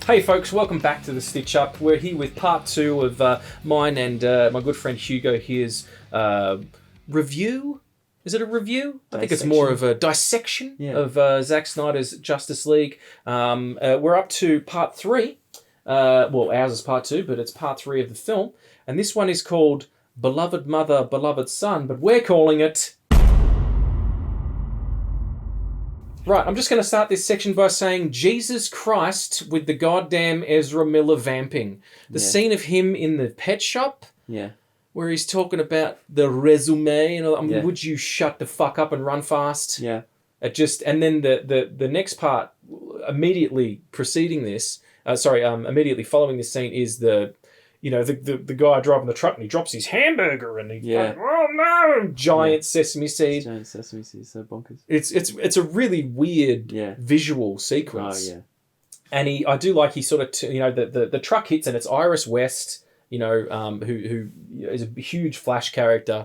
Hey folks, welcome back to the Stitch Up. We're here with part 2 of mine and my good friend Hugo here's review. Is it a review? I think it's more of a dissection of Zack Snyder's Justice League. We're up to part 3. Well, ours is part 2, but it's part 3 of the film. And this one is called Beloved Mother, Beloved Son, but we're calling it... Right, I'm just going to start this section by saying Jesus Christ with the goddamn Ezra Miller vamping. The scene of him in the pet shop, where he's talking about the resume, and would you shut the fuck up and run fast? Yeah. And then the next part, immediately preceding this, immediately following this scene is the guy driving the truck and he drops his hamburger and he's like, oh no, giant sesame seed. Giant sesame seed, so bonkers. It's a really weird visual sequence. Oh yeah. And I do like he sort of the truck hits and it's Iris West, who is a huge Flash character.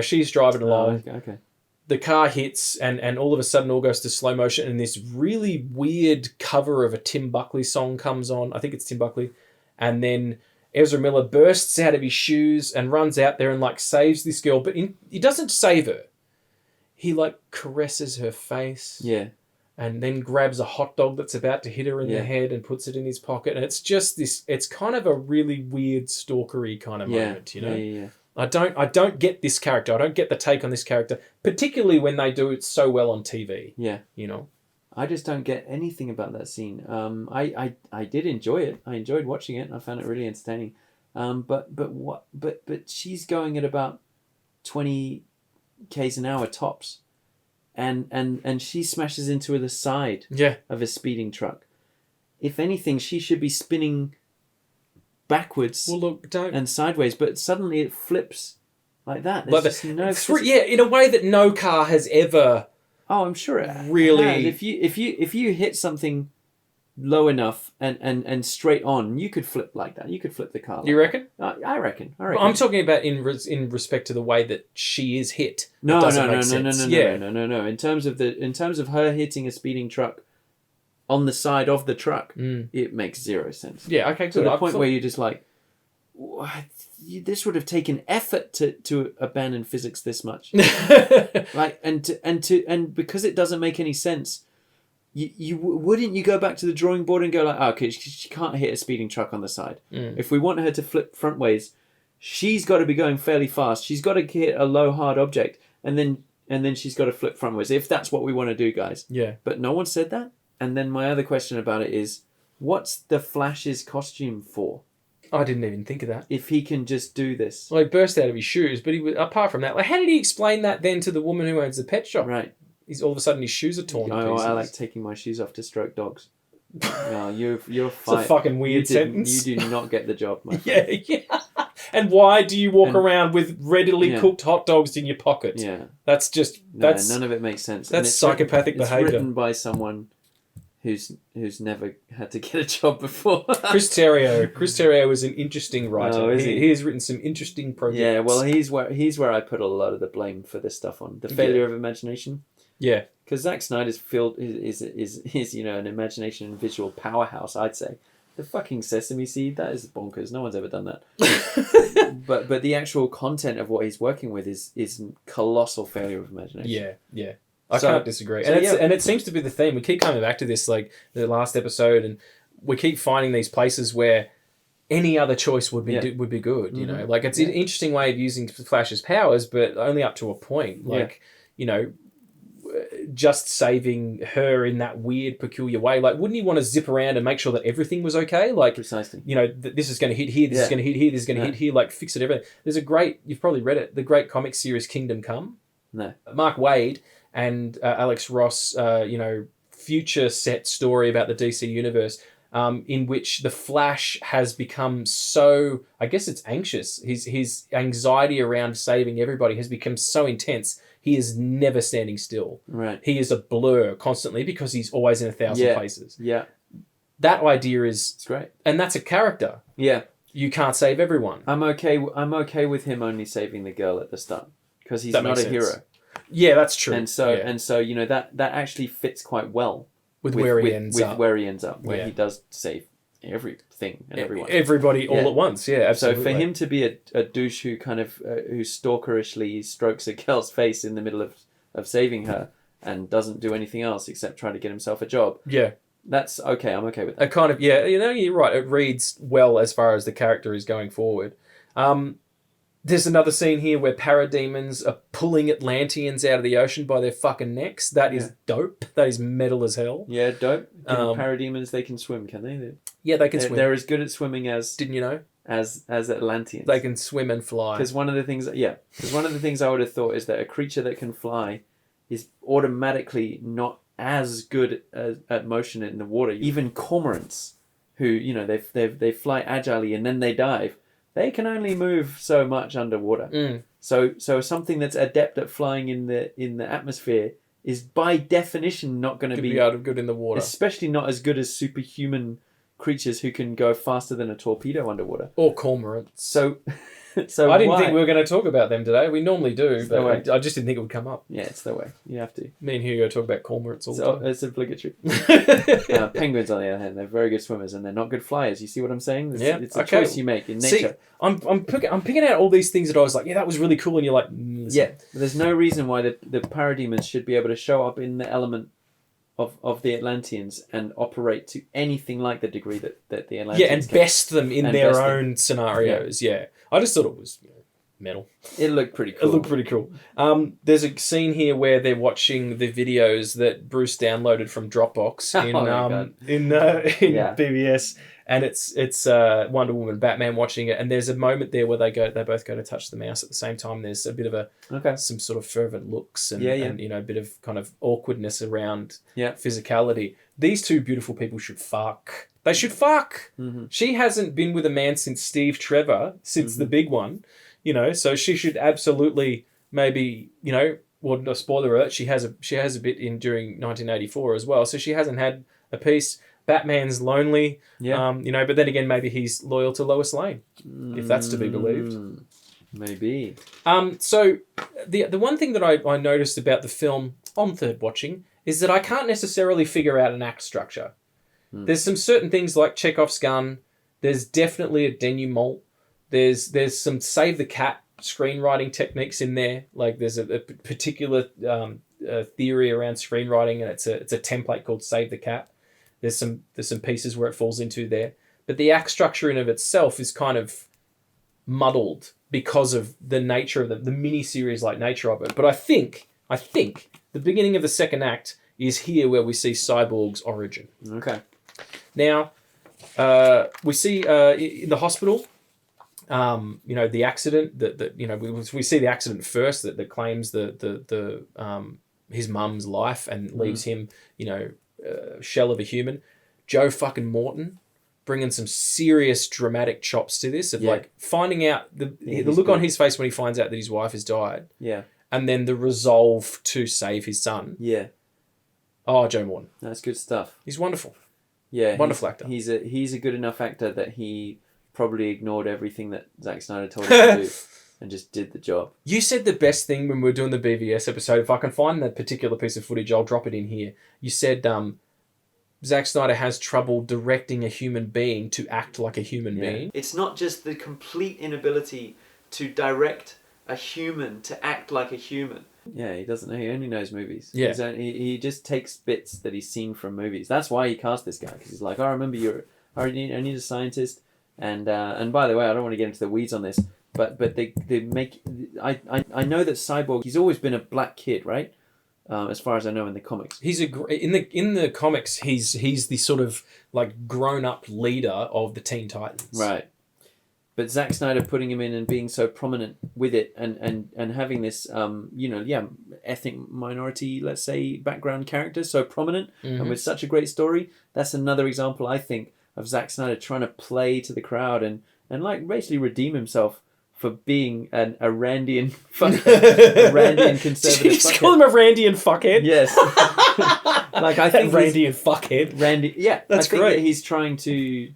She's driving along. Okay. The car hits and all of a sudden all goes to slow motion and this really weird cover of a Tim Buckley song comes on. I think it's Tim Buckley. And then Ezra Miller bursts out of his shoes and runs out there and saves this girl, but he doesn't save her. He caresses her face, and then grabs a hot dog that's about to hit her in the head and puts it in his pocket. And it's just this. It's kind of a really weird stalkery kind of moment, Yeah. I don't get this character. I don't get the take on this character, particularly when they do it so well on TV. Yeah. I just don't get anything about that scene. I did enjoy it. I enjoyed watching it. I found it really entertaining. But she's going at about 20 k's an hour tops, and she smashes into the side of a speeding truck. If anything, she should be spinning backwards and sideways, but suddenly it flips like that. In a way that no car has ever. Oh, I'm sure it really has. If you hit something low enough and straight on, you could flip like that. You could flip the car. You reckon? I reckon. I'm talking about in respect to the way that she is hit. No. In terms of her hitting a speeding truck on the side of the truck, it makes zero sense. Yeah. Okay. Good. To the point where you're just like, what? This would have taken effort to abandon physics this much, and because it doesn't make any sense, wouldn't you go back to the drawing board and go okay, she can't hit a speeding truck on the side. If we want her to flip front ways, she's got to be going fairly fast. She's got to hit a low hard object, and then she's got to flip front ways. If that's what we want to do, guys. Yeah. But no one said that. And then my other question about it is, what's the Flash's costume for? I didn't even think of that. If he can just do this. Well, he burst out of his shoes, but apart from that, how did he explain that then to the woman who owns the pet shop? Right. He's all of a sudden his shoes are torn to pieces. I like taking my shoes off to stroke dogs. No, you're fine. It's a fucking weird sentence. You do not get the job, my friend. Yeah. And why do you walk around with readily cooked hot dogs in your pocket? Yeah. That's just... none of it makes sense. That's psychopathic behaviour. It's written by someone who's never had to get a job before. Chris Terrio is an interesting writer. Oh, is he? He has written some interesting projects. Yeah, well, he's where I put a lot of the blame for this stuff on. The failure of imagination. Yeah. Because Zack Snyder's field is an imagination and visual powerhouse, I'd say. The fucking sesame seed, that is bonkers. No one's ever done that. but the actual content of what he's working with is colossal failure of imagination. Yeah. I can't disagree. And it seems to be the theme. We keep coming back to this, the last episode, and we keep finding these places where any other choice would be good. It's an interesting way of using Flash's powers, but only up to a point. Just saving her in that weird, peculiar way. Wouldn't he want to zip around and make sure that everything was okay? Precisely. This is going to hit here, this is going to hit here, this is going to hit here, fix it, everything. There's you've probably read it, the great comic series Kingdom Come. No. Mark Waid and Alex Ross, future set story about the DC universe, in which the Flash has become so, I guess it's anxious. His anxiety around saving everybody has become so intense. He is never standing still. Right. He is a blur constantly because he's always in 1,000 places. Yeah. That idea is... It's great. And that's a character. Yeah. You can't save everyone. I'm okay with him only saving the girl at the start because he's not a hero. Yeah, that's true. And so that actually fits quite well with where he ends up. Where he ends up, where Yeah. he does save everything and everyone. Everybody all Yeah. at once. Yeah, absolutely. So for him to be a douche who kind of who stalkerishly strokes a girl's face in the middle of saving her and doesn't do anything else except try to get himself a job, yeah. that's okay. I'm okay with that. A kind of, yeah, you're right. It reads well as far as the character is going forward. There's another scene here where parademons are pulling Atlanteans out of the ocean by their fucking necks. That is dope. That is metal as hell. Yeah, dope. Parademons, they can swim, can they? Yeah, they can swim. They're as good at swimming as Didn't you know? as Atlanteans. They can swim and fly. Because one of the things I would have thought is that a creature that can fly is automatically not as good at motion in the water. Even cormorants, who they fly agilely and then they dive, they can only move so much underwater. So something that's adept at flying in the atmosphere is by definition not going to be out of good in the water, especially not as good as superhuman creatures who can go faster than a torpedo underwater. Or cormorants. So I didn't think we were going to talk about them today. We normally do, It's the way. but I just didn't think it would come up. Yeah, it's the way. You have to. Me and Hugo talk about cormorants all the time. It's obligatory. Penguins, on the other hand, they're very good swimmers and they're not good flyers. You see what I'm saying? It's a choice you make in nature. See, I'm picking out all these things that I was like, yeah, that was really cool, and you're like, listen. Yeah, but there's no reason why the parademons should be able to show up in the element of the Atlanteans and operate to anything like the degree that the Atlanteans and can. best them in their own scenarios. Yeah. I just thought it was metal. It looked pretty cool. It looked pretty cool. There's a scene here where they're watching the videos that Bruce downloaded from Dropbox in BBS, and it's Wonder Woman, Batman watching it, and there's a moment there where they both go to touch the mouse at the same time. There's a bit of some sort of fervent looks and a bit of kind of awkwardness around physicality. These two beautiful people should fuck. They should fuck. Mm-hmm. She hasn't been with a man since Steve Trevor, since the big one. So she should absolutely maybe, well, no spoiler alert, she has a bit in during 1984 as well. So she hasn't had a piece. Batman's lonely, but then again, maybe he's loyal to Lois Lane, if that's to be believed. Maybe. So the one thing that I noticed about the film on third watching is that I can't necessarily figure out an act structure. There's some certain things like Chekhov's gun. There's definitely a denouement. There's some save the cat screenwriting techniques in there. Like there's a particular theory around screenwriting, and it's a template called Save the Cat. There's some pieces where it falls into there, but the act structure in of itself is kind of muddled because of the nature of the mini-series like nature of it. But I think the beginning of the second act is here where we see Cyborg's origin. Okay. Now, we see in the hospital, the accident we see the accident first that claims the his mum's life and leaves him, shell of a human. Joe fucking Morton bringing some serious dramatic chops to this of like finding out the look on his face when he finds out that his wife has died. Yeah. And then the resolve to save his son. Yeah. Oh, Joe Morton. That's good stuff. He's wonderful. Yeah. Wonderful actor. He's a good enough actor that he probably ignored everything that Zack Snyder told him to do and just did the job. You said the best thing when we were doing the BVS episode. If I can find that particular piece of footage, I'll drop it in here. You said Zack Snyder has trouble directing a human being to act like a human being. It's not just the complete inability to direct a human to act like a human. Yeah, he doesn't know. He only knows movies. Yeah. He just takes bits that he's seen from movies. That's why he cast this guy, because he's like, I remember I need a scientist. And by the way, I don't want to get into the weeds on this, but they make... I know that Cyborg, he's always been a black kid, right? As far as I know in the comics. He's in the comics, he's the sort of like grown-up leader of the Teen Titans. Right. But Zack Snyder putting him in and being so prominent with it and having this, ethnic minority, let's say, background character so prominent and with such a great story, that's another example, I think, of Zack Snyder trying to play to the crowd and like basically redeem himself for being a Randian conservative. Did you just call him a Randian fuckhead? Yes. Like I think Randian fuckhead. That's great. That he's trying to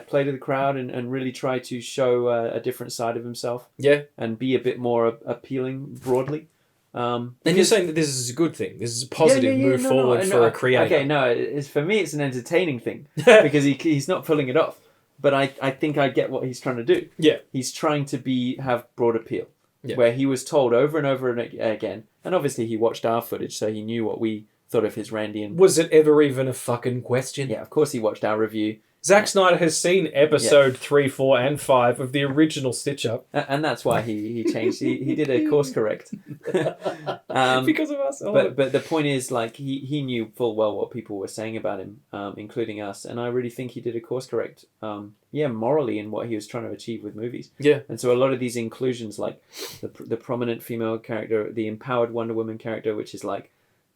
play to the crowd and really try to show a different side of himself. Yeah. And be a bit more appealing broadly. And you're saying that this is a good thing. This is a positive move forward for a creator. Okay, no, for me it's an entertaining thing because he's not pulling it off. But I think I get what he's trying to do. Yeah. He's trying to have broad appeal. Yeah. Where he was told over and over again, and obviously he watched our footage, so he knew what we thought of his Randy. And was it ever even a fucking question? Yeah, of course he watched our review. Zack Snyder has seen episode 3, 4, and 5 of the original Stitch Up. And that's why he changed. He did a course correct. Because of us. But the point is, like, he knew full well what people were saying about him, including us. And I really think he did a course correct, morally in what he was trying to achieve with movies. Yeah. And so a lot of these inclusions, like the prominent female character, the empowered Wonder Woman character, which is like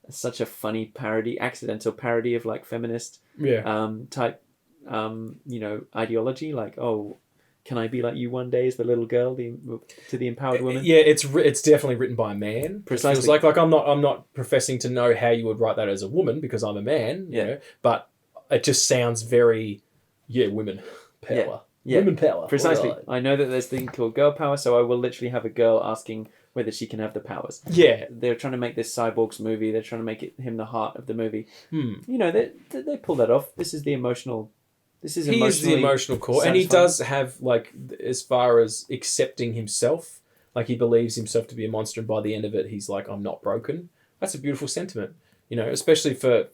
such a funny accidental parody of like feminist type ideology, like, oh, can I be like you one day as the little girl, to the empowered woman? Yeah, it's definitely written by a man. Precisely. It feels like I'm not professing to know how you would write that as a woman because I'm a man. You know, but it just sounds very women power. Yeah. Women power. Precisely. Right. I know that there's a thing called girl power, so I will literally have a girl asking whether she can have the powers. Yeah. They're trying to make this Cyborgs movie. They're trying to make him the heart of the movie. You know, they pull that off. This is the emotional. He is the emotional core, satisfying. And he does have, like, as far as accepting himself, like, he believes himself to be a monster, and by the end of it, he's like, I'm not broken. That's a beautiful sentiment, you know, especially for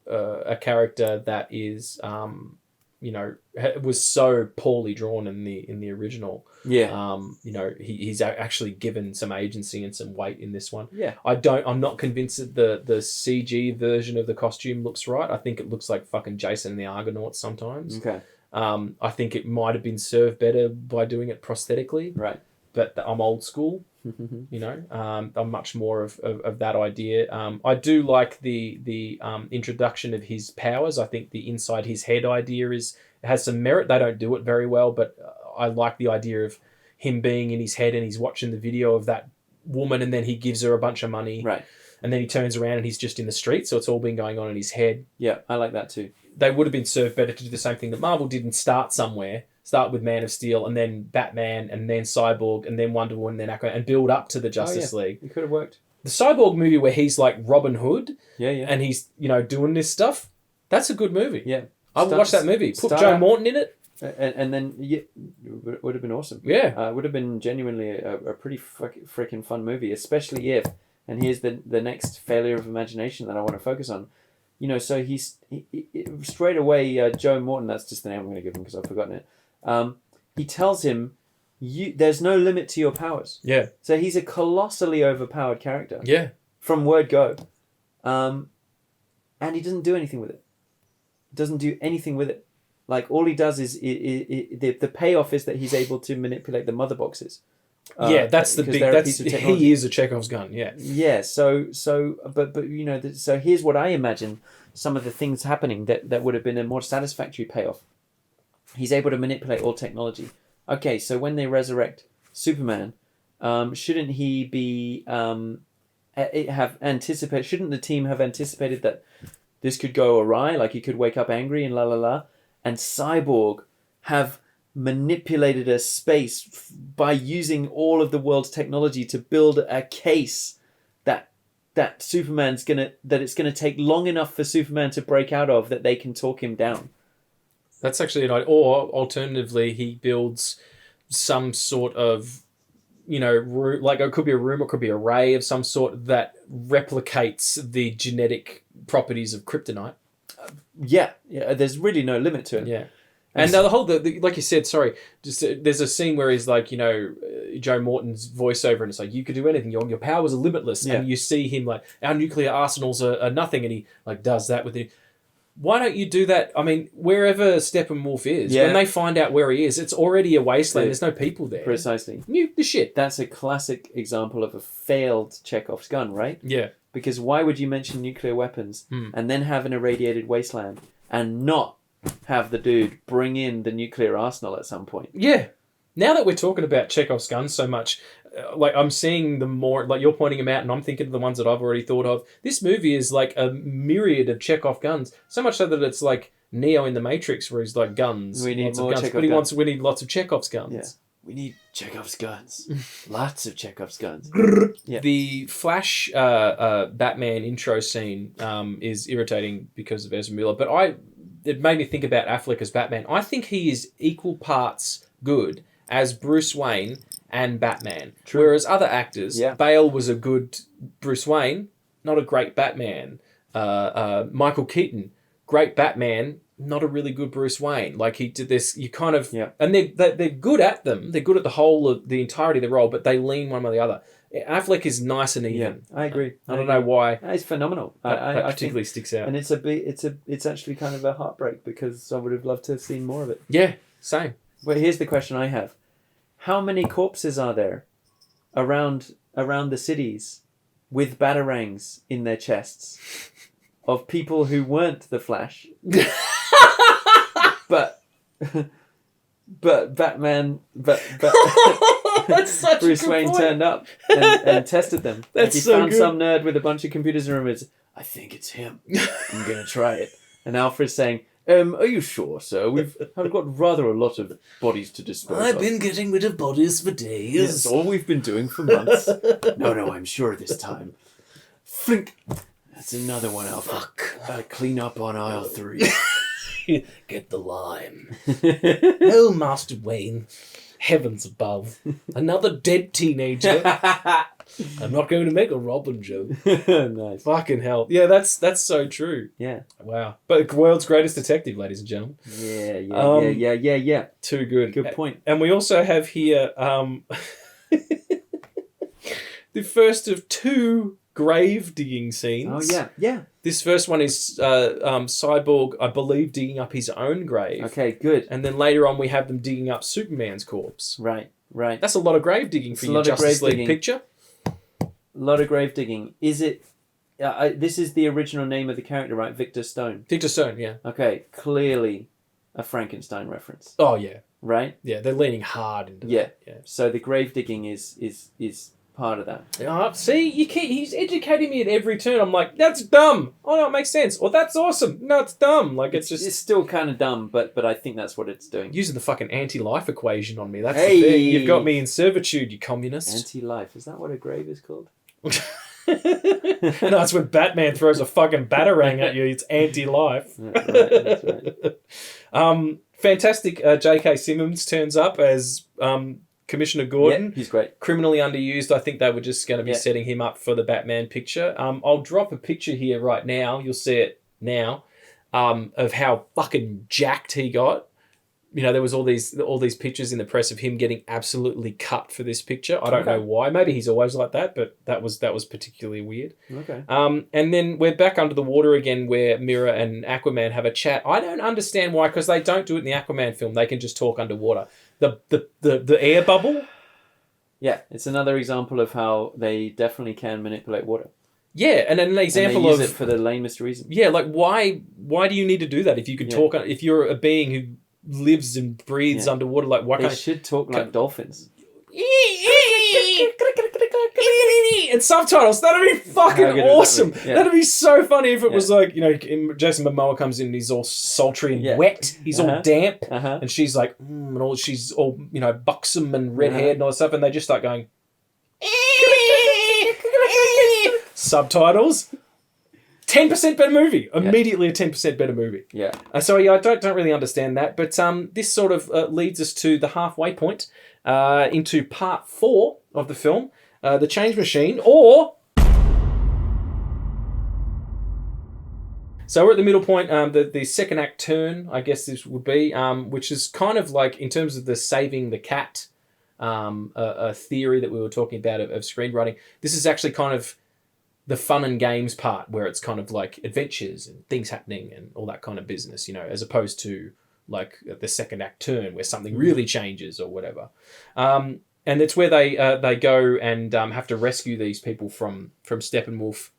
a character that is, was so poorly drawn in the original. Yeah. He's actually given some agency and some weight in this one. Yeah. I'm not convinced that the CG version of the costume looks right. I think it looks like fucking Jason and the Argonauts sometimes. Okay. I think it might have been served better by doing it prosthetically. Right. But I'm old school. You know, I'm much more of that idea. I do like the introduction of his powers. I think the inside his head idea has some merit. They don't do it very well, but I like the idea of him being in his head and he's watching the video of that woman, and then he gives her a bunch of money. Right. And then he turns around and he's just in the street, so it's all been going on in his head. Yeah, I like that too. They would have been served better to do the same thing that Marvel did and start somewhere. Start with Man of Steel, and then Batman, and then Cyborg, and then Wonder Woman, and then Aquaman, and build up to the Justice League. It could have worked. The Cyborg movie where he's like Robin Hood, and he's doing this stuff. That's a good movie. Yeah, I would watch that movie. Put Joe Morton in it, and then it would have been awesome. Yeah, it would have been genuinely a pretty freaking fun movie, especially if. And here's the next failure of imagination that I want to focus on. So he straight away, Joe Morton. That's just the name I'm going to give him because I've forgotten it. He tells him, there's no limit to your powers. Yeah. So he's a colossally overpowered character. Yeah. From word go. And he doesn't do anything with it. Doesn't do anything with it. Like, all he does is the payoff is that he's able to manipulate the mother boxes. That's the big. He is a Chekhov's gun. Yeah. Yeah. So here's what I imagine some of the things happening that would have been a more satisfactory payoff. He's able to manipulate all technology. Okay, so when they resurrect Superman, shouldn't he be shouldn't the team have anticipated that this could go awry? Like, he could wake up angry and and Cyborg have manipulated a space by using all of the world's technology to build a case that it's gonna take long enough for Superman to break out of, that they can talk him down. That's actually an idea. Or alternatively, he builds some sort of, room, like it could be a room, or it could be a ray of some sort that replicates the genetic properties of kryptonite. Yeah. There's really no limit to it. Yeah. And the whole, like you said, there's a scene where he's like, Joe Morton's voiceover, and it's like, you could do anything. Your powers are limitless. Yeah. And you see him like, our nuclear arsenals are nothing. And he like does that with it. Why don't you do that? I mean, wherever Steppenwolf is, when they find out where he is, it's already a wasteland. There's no people there. Precisely. Nuke the shit. That's a classic example of a failed Chekhov's gun, right? Yeah. Because why would you mention nuclear weapons and then have an irradiated wasteland and not have the dude bring in the nuclear arsenal at some point? Yeah. Now that we're talking about Chekhov's guns so much, like, I'm seeing them more, like, you're pointing them out, and I'm thinking of the ones that I've already thought of. This movie is like a myriad of Chekhov guns, so much so that it's like Neo in the Matrix, where he's like, guns. We need lots more of guns, Chekhov but guns. we need lots of Chekhov's guns. We need Chekhov's guns. Lots of Chekhov's guns. Yeah. The Flash Batman intro scene is irritating because of Ezra Miller, but it made me think about Affleck as Batman. I think he is equal parts good as Bruce Wayne and Batman. True. Whereas other actors, Yeah. Bale was a good Bruce Wayne, not a great Batman. Michael Keaton, great Batman, not a really good Bruce Wayne. Like he did this, you kind of, and they're good at them. They're good at the entirety of the role, but they lean one way or the other. Affleck is nice and even. Yeah, I agree. I don't know why. It's phenomenal. That I particularly think, sticks out. and it's actually kind of a heartbreak because I would have loved to have seen more of it. Yeah, same. Well, here's the question I have: how many corpses are there around the cities with batarangs in their chests of people who weren't the Flash? But Batman, That's such Bruce a good Wayne point. turned up and tested them. That's he so found good. some nerd with a bunch of computers in the room. I think it's him. I'm gonna try it. And Alfred's saying, are you sure, sir? I've got rather a lot of bodies to dispose I've of. been getting rid of bodies for days. It's all we've been doing for months. No, I'm sure this time. Flink. That's another one, Alfred. Fuck. Clean up on aisle 3. Get the lime. Oh, Master Wayne. Heavens above. Another dead teenager. I'm not going to make a Robin joke. Nice. Fucking hell. Yeah, that's so true. Yeah. Wow. But the world's greatest detective, ladies and gentlemen. Yeah. Too good. Good point. And we also have here the first of 2 grave digging scenes. Oh, yeah. This first one is Cyborg, I believe, digging up his own grave. Okay, good. And then later on we have them digging up Superman's corpse. Right. That's a lot of grave digging for It's a your lot of Justice grave League digging. picture. A lot of grave digging. Is it... this is the original name of the character, right? Victor Stone. Victor Stone, yeah. Okay, clearly a Frankenstein reference, Oh, yeah. right? Yeah, they're leaning hard into Yeah. that. Yeah. So the grave digging is part of that. See, he's educating me at every turn. I'm like, that's dumb. Oh, no, it makes sense. Or that's awesome. No, it's dumb. Like, it's just... It's still kind of dumb, but I think that's what it's doing. using the fucking anti-life equation on me. That's Hey! the thing. You've got me in servitude, you communist. Anti-life. Is that what a grave is called? No, it's when Batman throws a fucking batarang at you. It's anti-life. That's right. Fantastic. J.K. Simmons turns up as Commissioner Gordon. Yeah, he's great. Criminally underused. I think they were just going to be setting him up for the Batman picture. I'll drop a picture here right now. You'll see it now of how fucking jacked he got. You know, there was all these pictures in the press of him getting absolutely cut for this picture. I don't know why. Maybe he's always like that, but that was particularly weird. Okay. And then we're back under the water again, where Mira and Aquaman have a chat. I don't understand why, because they don't do it in the Aquaman film. They can just talk underwater. The air bubble. Yeah, it's another example of how they definitely can manipulate water. Yeah, and an example and they use of it for the lamest reason. Yeah, like why do you need to do that if you could talk? If you're a being who lives and breathes underwater, like why They can't should talk like dolphins. and subtitles? That'd be fucking awesome. That'd be so funny if it was like, you know, Jason Momoa comes in and he's all sultry and wet. He's all damp, and she's like, and all she's all, you know, buxom and red haired and all that stuff, and they just start going. Subtitles. 10% better movie. Immediately a 10% better movie. Yeah. So I don't really understand that, but this sort of leads us to the halfway point into part 4 of the film, The Change Machine, or... So we're at the middle point, the second act turn, I guess this would be, which is kind of like, in terms of the saving the cat a theory that we were talking about of screenwriting, this is actually kind of the fun and games part, where it's kind of like adventures and things happening and all that kind of business, you know, as opposed to like the second act turn where something really changes or whatever. And it's where they go and have to rescue these people from Steppenwolf,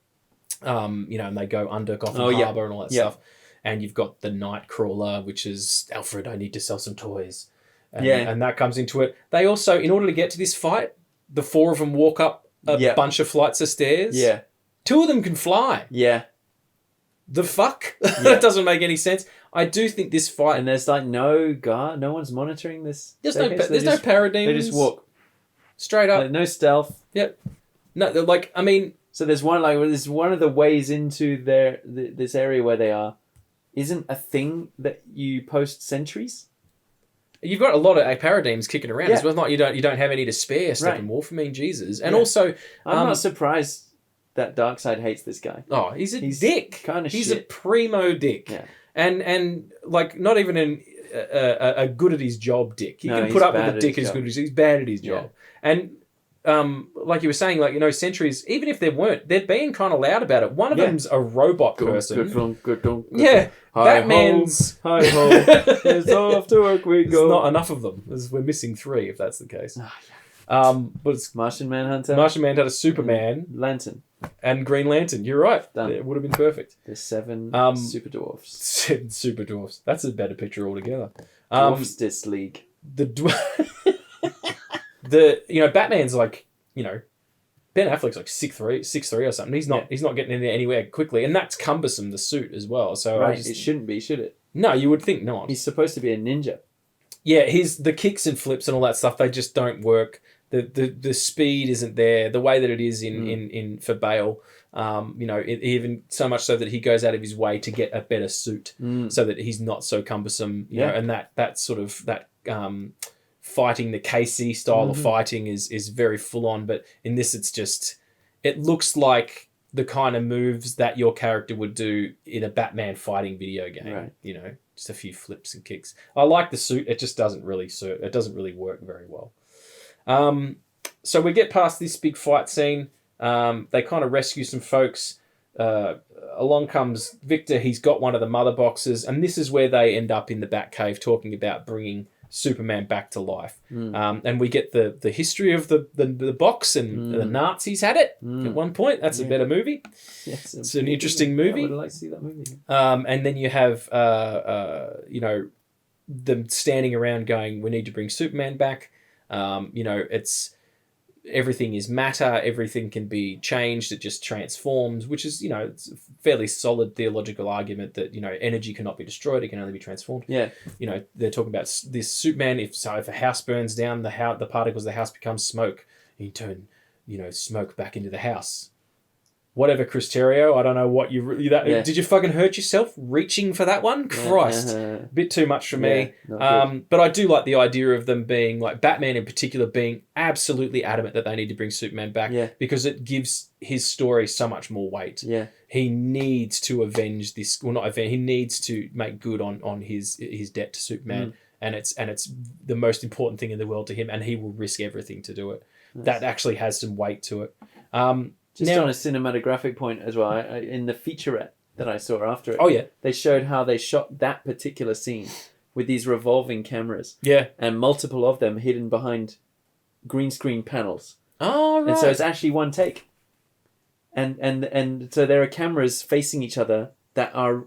you know, and they go under Gotham Harbour and all that stuff. And you've got the Nightcrawler, which is, Alfred, I need to sell some toys. And that comes into it. They also, in order to get to this fight, the 4 of them walk up a bunch of flights of stairs. Yeah. 2 of them can fly. Yeah. The fuck? That doesn't make any sense. I do think this fight. And there's like no guard, no one's monitoring this. There's staircase. no parademons. They just walk straight up. like, no stealth. Yep. No, like I mean. So there's one of the ways into this area where they are, isn't a thing that you post sentries. You've got a lot of paradigms kicking around as well. Not you don't have any to spare. Steppenwolf. I mean, Jesus, and also I'm not surprised that Darkseid hates this guy. Oh, he's a dick. Kind of he's shit. A primo dick. Yeah. And like not even a good at his job dick. He can put up with a dick as good as he's bad at his job. And like you were saying, like, you know, sentries, even if there weren't, they're being kind of loud about it. One of them's a robot person. Good. Yeah. Batman's... Hi-ho. It's off to work we go. There's not enough of them. We're missing 3, if that's the case. But it's Martian Manhunter. Superman. Lantern. And Green Lantern. You're right. Done. It would have been perfect. There's 7 super dwarfs. 7 super dwarfs. That's a better picture altogether. Dwarfstis League. Batman's like, you know, Ben Affleck's like 6'3" or something. He's not getting in there anywhere quickly, and that's cumbersome, the suit as well. So it shouldn't be, should it? No, you would think not. He's supposed to be a ninja. Yeah, the kicks and flips and all that stuff, they just don't work. The speed isn't there the way that it is in for Bale. Even so much so that he goes out of his way to get a better suit so that he's not so cumbersome. You know, and that sort of fighting, the KC style of fighting is very full on, but in this it looks like the kind of moves that your character would do in a Batman fighting video game. Right. You know, just a few flips and kicks. I like the suit. It just doesn't really work very well. So we get past this big fight scene. They kind of rescue some folks. Along comes Victor. He's got one of the mother boxes, and this is where they end up in the Batcave talking about bringing Superman back to life. And we get the history of the box, and the Nazis had it at one point. That's a better movie. Yes, it's an interesting movie. I would like to see that movie. And then you have them standing around going, we need to bring Superman back. It's everything is matter, everything can be changed, it just transforms, which is, it's a fairly solid theological argument that, energy cannot be destroyed, it can only be transformed. Yeah. They're talking about this Superman, if a house burns down, the particles of the house become smoke, and you turn, smoke back into the house. Whatever, Chris Terrio, I don't know what did you fucking hurt yourself reaching for that one? Christ, a bit too much for me. But I do like the idea of them being, like Batman in particular, being absolutely adamant that they need to bring Superman back because it gives his story so much more weight. Yeah, he needs to avenge this. Well, not avenge. He needs to make good on his debt to Superman, and it's the most important thing in the world to him, and he will risk everything to do it. Nice. That actually has some weight to it. Just on a cinematographic point as well, in the featurette that I saw after it, they showed how they shot that particular scene with these revolving cameras. Yeah. And multiple of them hidden behind green screen panels. Oh, right. And so it's actually one take. And so there are cameras facing each other that are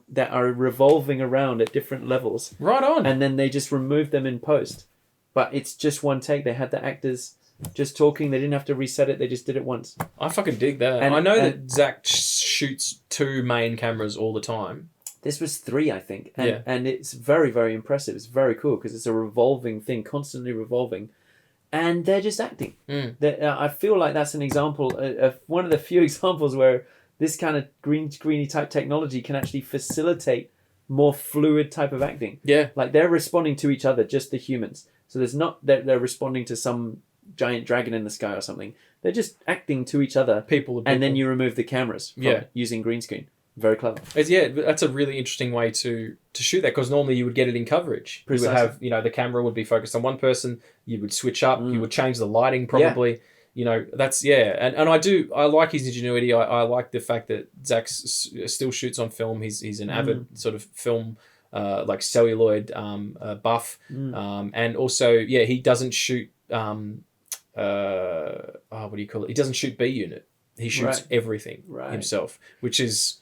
revolving around at different levels. Right on. And then they just removed them in post. But it's just one take. They had the actors just talking. They didn't have to reset it. They just did it once. I fucking dig that. And I know that Zack shoots 2 main cameras all the time. This was 3, I think. And it's very, very impressive. It's very cool because it's a revolving thing, constantly revolving. And they're just acting. I feel like that's an example of one of the few examples where this kind of green screeny type technology can actually facilitate more fluid type of acting. Yeah. Like they're responding to each other, just the humans. So there's not they're responding to some giant dragon in the sky or something. They're just acting to each other. People. And then you remove the cameras from using green screen. Very clever. That's a really interesting way to shoot that, because normally you would get it in coverage. Precisely. You would have, the camera would be focused on one person, you would switch up, you would change the lighting probably. That's, and I like his ingenuity. I like the fact that Zack still shoots on film. He's an avid sort of film like celluloid buff. And also, he doesn't shoot what do you call it? He doesn't shoot B unit. He shoots everything himself, which is,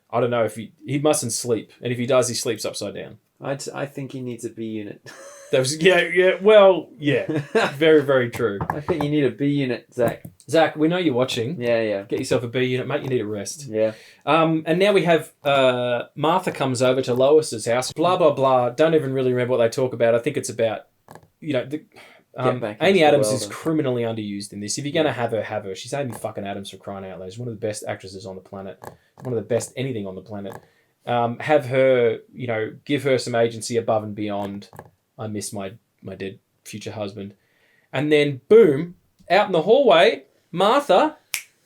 I don't know if he mustn't sleep, and if he does, he sleeps upside down. I think he needs a B unit. That was well, very, very true. I think you need a B unit, Zach. Zach, we know you're watching. Yeah. Get yourself a B unit, mate. You need a rest. Yeah. And now we have Martha comes over to Lois's house. Blah blah blah. Don't even really remember what they talk about. I think it's about Amy Adams is criminally underused in this. If you're gonna have her, have her. She's Amy fucking Adams, for crying out loud. She's one of the best actresses on the planet. One of the best anything on the planet. Have her, give her some agency above and beyond. I miss my dead future husband. And then, boom, out in the hallway, Martha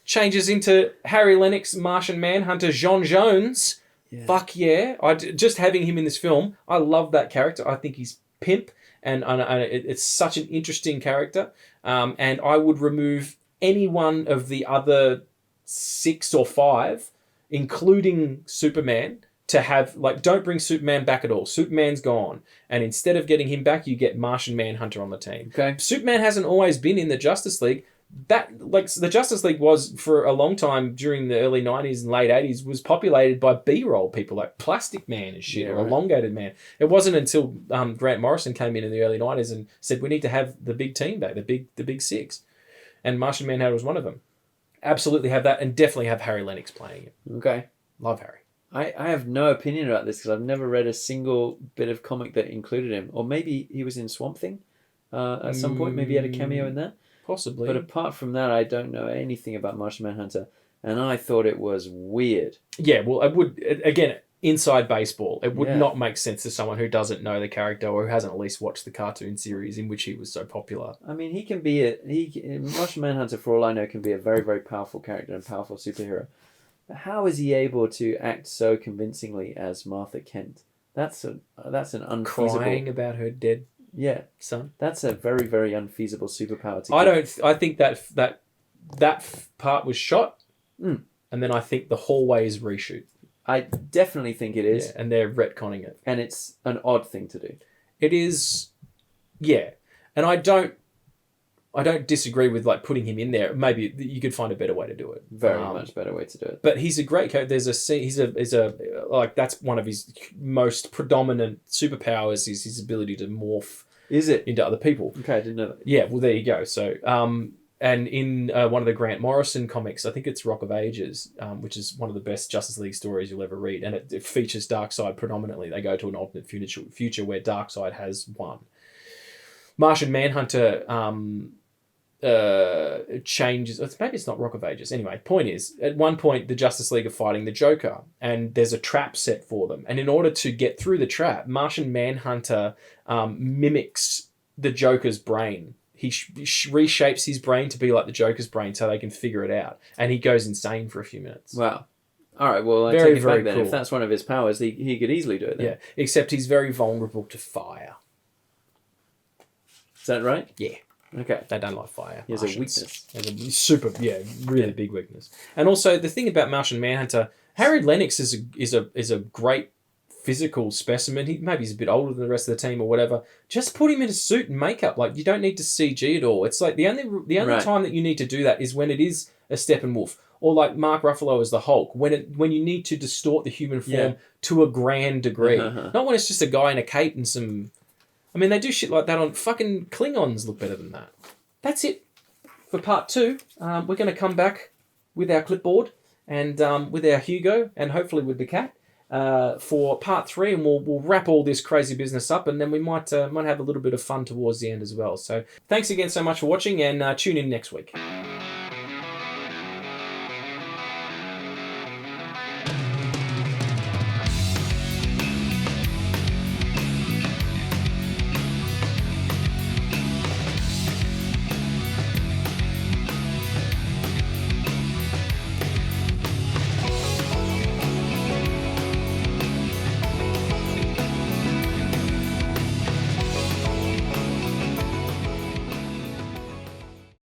changes into Harry Lennox, Martian Manhunter, John Jones. Yeah. Fuck yeah. Just having him in this film, I love that character. I think he's pimp, and it's such an interesting character. And I would remove any one of the other 6 or 5, including Superman, to have, don't bring Superman back at all. Superman's gone. And instead of getting him back, you get Martian Manhunter on the team. Okay. Superman hasn't always been in the Justice League. The Justice League was, for a long time during the early 90s and late 80s, was populated by B-roll people like Plastic Man and shit, or Elongated Man. It wasn't until Grant Morrison came in the early 90s and said, we need to have the big team back, the big 6. And Martian Manhunter was one of them. Absolutely have that, and definitely have Harry Lennox playing it. Okay. Love Harry. I have no opinion about this because I've never read a single bit of comic that included him. Or maybe he was in Swamp Thing at some point. Maybe he had a cameo in that. Possibly. But apart from that, I don't know anything about Martian Manhunter. And I thought it was weird. Yeah, well, it would, again, inside baseball, it would not make sense to someone who doesn't know the character or who hasn't at least watched the cartoon series in which he was so popular. I mean, he can be Martian Manhunter, for all I know, can be a very, very powerful character and powerful superhero. How is he able to act so convincingly as Martha Kent? That's an unfeasible... Crying about her dead son. That's a very, very unfeasible superpower to I think that part was shot, and then I think the hallway is reshoot. I definitely think it is. Yeah, and they're retconning it. And it's an odd thing to do. It is, yeah. And I don't disagree with putting him in there. Maybe you could find a better way to do it. Very much better way to do it. But he's a great character. There's a scene. He's that's one of his most predominant superpowers is his ability to morph. Is it into other people? Okay, I didn't know that. Yeah, well there you go. So and in one of the Grant Morrison comics, I think it's Rock of Ages, which is one of the best Justice League stories you'll ever read, and it features Darkseid predominantly. They go to an alternate future where Darkseid has won. Martian Manhunter changes. Maybe it's not Rock of Ages. Anyway, point is, at one point the Justice League are fighting the Joker, and there's a trap set for them. And in order to get through the trap, Martian Manhunter mimics the Joker's brain. He reshapes his brain to be like the Joker's brain, so they can figure it out. And he goes insane for a few minutes. Wow. All right. Well, I take it back then. Cool. If that's one of his powers, he could easily do it. Then. Yeah. Except he's very vulnerable to fire. Is that right? Yeah. Okay. They don't like fire. He has a weakness. He has a really big weakness. And also the thing about Martian Manhunter, Harry Lennox is a great physical specimen. He's a bit older than the rest of the team or whatever. Just put him in a suit and makeup. You don't need to CG it all. It's the only time that you need to do that is when it is a Steppenwolf. Or Mark Ruffalo as the Hulk, when you need to distort the human form to a grand degree. Not when it's just a guy in a cape and some... I mean, they do shit like that on... Fucking Klingons look better than that. That's it for part 2. We're going to come back with our clipboard and with our Hugo and hopefully with the cat for part 3, and we'll wrap all this crazy business up, and then we might have a little bit of fun towards the end as well. So thanks again so much for watching, and tune in next week.